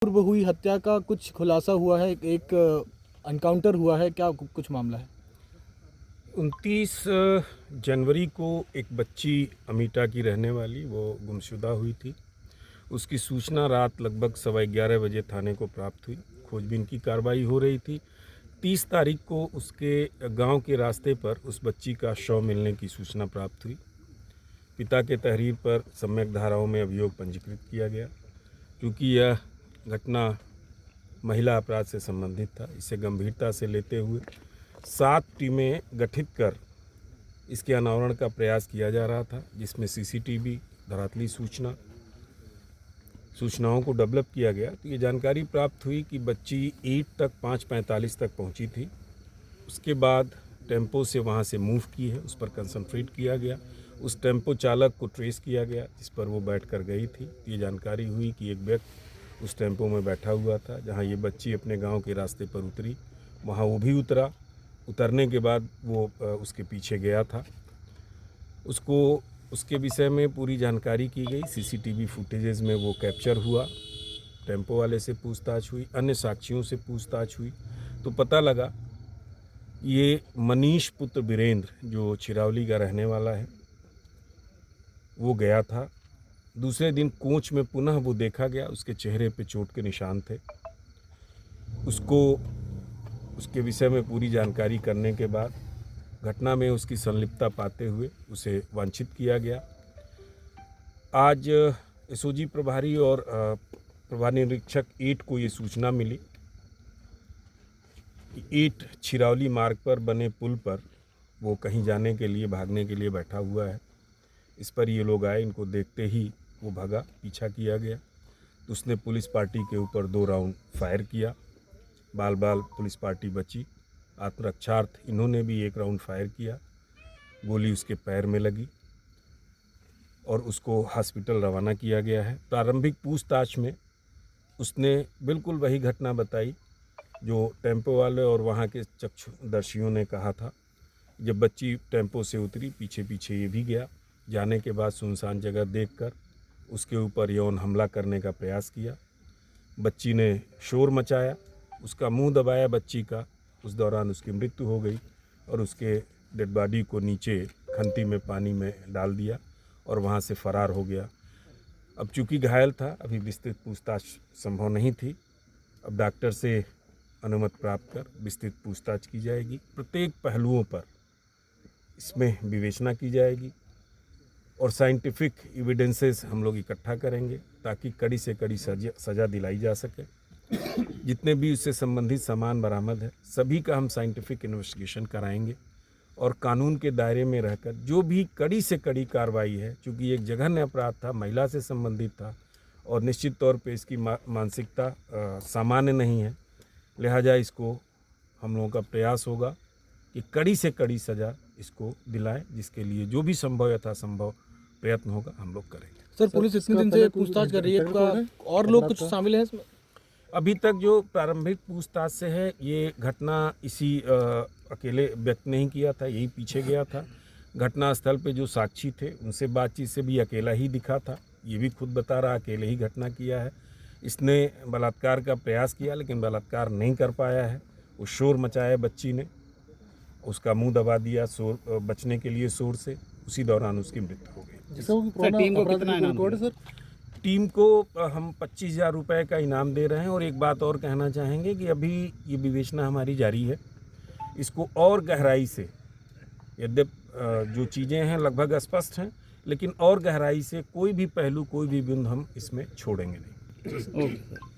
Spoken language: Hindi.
पूर्व हुई हत्या का कुछ खुलासा हुआ है, एक एनकाउंटर हुआ है, क्या कुछ मामला है? 29 जनवरी को एक बच्ची अमीटा की रहने वाली वो गुमशुदा हुई थी। उसकी सूचना रात लगभग 11:15 बजे थाने को प्राप्त हुई। खोजबीन की कार्रवाई हो रही थी। 30 तारीख को उसके गांव के रास्ते पर उस बच्ची का शव मिलने की सूचना प्राप्त हुई। पिता के तहरीर पर सम्यक धाराओं में अभियोग पंजीकृत किया गया। क्योंकि यह घटना महिला अपराध से संबंधित था, इसे गंभीरता से लेते हुए 7 टीमें गठित कर इसके अनावरण का प्रयास किया जा रहा था, जिसमें सीसीटीवी, धरातली सूचनाओं को डेवलप किया गया। तो ये जानकारी प्राप्त हुई कि बच्ची ईंट तक 5:45 तक पहुंची थी। उसके बाद टेम्पो से वहां से मूव की है, उस पर कंसंट्रेट किया गया। उस टेम्पो चालक को ट्रेस किया गया जिस पर वो बैठ कर गई थी। ये जानकारी हुई कि एक व्यक्ति उस टेम्पो में बैठा हुआ था। जहां ये बच्ची अपने गांव के रास्ते पर उतरी, वहां वो भी उतरा। उतरने के बाद वो उसके पीछे गया था। उसके विषय में पूरी जानकारी की गई। सीसीटीवी फुटेजेस में वो कैप्चर हुआ। टेम्पो वाले से पूछताछ हुई, अन्य साक्षियों से पूछताछ हुई, तो पता लगा ये मनीष पुत्र वीरेंद्र जो चिरौली का रहने वाला है, वो गया था। दूसरे दिन कोच में पुनः वो देखा गया, उसके चेहरे पे चोट के निशान थे। उसके विषय में पूरी जानकारी करने के बाद घटना में उसकी संलिप्तता पाते हुए उसे वांछित किया गया। आज एसओजी प्रभारी और प्रभारी निरीक्षक 8 को ये सूचना मिली कि 8 छिरौली मार्ग पर बने पुल पर वो कहीं जाने के लिए, भागने के लिए बैठा हुआ है। इस पर ये लोग आए, इनको देखते ही वो भागा, पीछा किया गया। तो उसने पुलिस पार्टी के ऊपर 2 राउंड फायर किया। बाल पुलिस पार्टी बची। आत्मरक्षार्थ इन्होंने भी 1 राउंड फायर किया। गोली उसके पैर में लगी और उसको हॉस्पिटल रवाना किया गया है। प्रारंभिक पूछताछ में उसने बिल्कुल वही घटना बताई जो टेम्पो वाले और वहाँ के चक्षुदर्शियों ने कहा था। जब बच्ची टेम्पो से उतरी, पीछे पीछे ये भी गया। जाने के बाद सुनसान जगह देखकर उसके ऊपर यौन हमला करने का प्रयास किया। बच्ची ने शोर मचाया, उसका मुंह दबाया बच्ची का। उस दौरान उसकी मृत्यु हो गई और उसके डेड बॉडी को नीचे खंती में पानी में डाल दिया और वहाँ से फरार हो गया। अब चूंकि घायल था, अभी विस्तृत पूछताछ संभव नहीं थी। अब डॉक्टर से अनुमति प्राप्त कर विस्तृत पूछताछ की जाएगी। प्रत्येक पहलुओं पर इसमें विवेचना की जाएगी और साइंटिफिक एविडेंसेस हम लोग इकट्ठा करेंगे ताकि कड़ी से कड़ी सज़ा दिलाई जा सके। जितने भी उससे संबंधित सामान बरामद है, सभी का हम साइंटिफिक इन्वेस्टिगेशन कराएंगे और कानून के दायरे में रहकर जो भी कड़ी से कड़ी कार्रवाई है, क्योंकि एक जघन्य अपराध था, महिला से संबंधित था और निश्चित तौर पे इसकी मानसिकता सामान्य नहीं है, लिहाजा इसको हम लोगों का प्रयास होगा कि कड़ी से कड़ी सज़ा इसको दिलाएं, जिसके लिए जो भी संभव यथासंभव प्रयत्न होगा हम लोग करेंगे। सर, पुलिस इतने दिन से पूछताछ कर रही है, और लोग कुछ शामिल हैं इसमें? अभी तक जो प्रारंभिक पूछताछ से है, ये घटना इसी अकेले व्यक्ति नहीं किया था, यही पीछे गया था। घटना स्थल पे जो साक्षी थे उनसे बातचीत से भी अकेला ही दिखा था। ये भी खुद बता रहा अकेले ही घटना किया है। इसने बलात्कार का प्रयास किया लेकिन बलात्कार नहीं कर पाया है। वो शोर मचाया बच्ची ने, उसका मुंह दबा दिया शोर बचने के लिए शोर से। उसी दौरान उसकी मृत्यु हो गई। सर, टीम को कितना इनाम दिया? सर, टीम को हम 25,000 रुपये का इनाम दे रहे हैं। और एक बात और कहना चाहेंगे कि अभी ये विवेचना हमारी जारी है। इसको और गहराई से, यद्यपि जो चीज़ें हैं लगभग स्पष्ट हैं, लेकिन और गहराई से कोई भी पहलू, कोई भी बिंदु हम इसमें छोड़ेंगे नहीं। ओके।